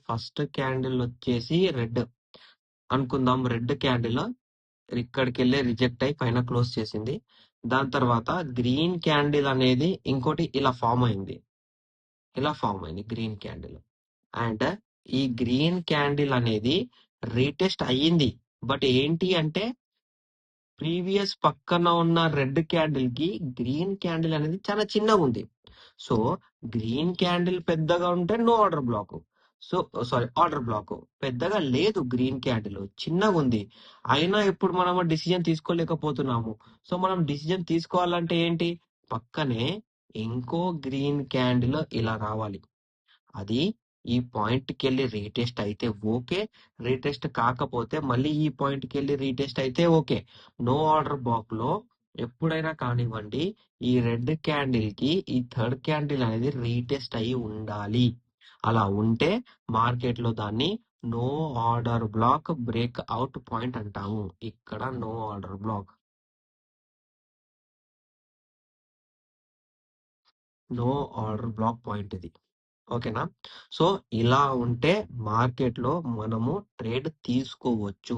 First candle వచ్చేసి red అనుకుందాం. Red candle ఇక్కడికి వెళ్ళి రిజెక్ట్ అయి పైన క్లోజ్ చేసింది. దాని తర్వాత గ్రీన్ క్యాండిల్ అనేది ఇంకోటి ఇలా ఫామ్ అయింది గ్రీన్ క్యాండిల్. అండ్ ఈ గ్రీన్ క్యాండిల్ అనేది రీటెస్ట్ అయ్యింది. బట్ ఏంటి అంటే ప్రీవియస్ పక్కన ఉన్న రెడ్ క్యాండిల్ కి గ్రీన్ క్యాండిల్ అనేది చాలా చిన్నగా ఉంది. సో గ్రీన్ క్యాండిల్ పెద్దగా ఉంటే no order block. So sorry, order block పెద్దగా లేదు, గ్రీన్ క్యాండిల్ చిన్నగా ఉంది. అయినా ఇప్పుడు మనం డిసిజన్ తీసుకోలేకపోతున్నాము. సో మనం డిసిజన్ తీసుకోవాలంటే ఏంటి, పక్కనే ఇంకో గ్రీన్ క్యాండిల్ ఇలా రావాలి. అది ఈ పాయింట్ కి వెళ్ళి రీటెస్ట్ అయితే ఓకే, రీటెస్ట్ కాకపోతే మళ్ళీ ఈ పాయింట్ కి వెళ్ళి రీటెస్ట్ అయితే ఓకే. నో ఆర్డర్ బ్లాక్ లో ఎప్పుడైనా కానివ్వండి ఈ రెడ్ క్యాండిల్ కి ఈ థర్డ్ క్యాండిల్ అనేది రీటెస్ట్ అయి ఉండాలి. అలా ఉంటే మార్కెట్ లో దాన్ని no order block break out point అంటాము. ఇక్కడ నో ఆర్డర్ బ్లాక్ పాయింట్ ఇది. ఓకేనా? సో ఇలా ఉంటే మార్కెట్ లో మనము ట్రేడ్ తీసుకోవచ్చు.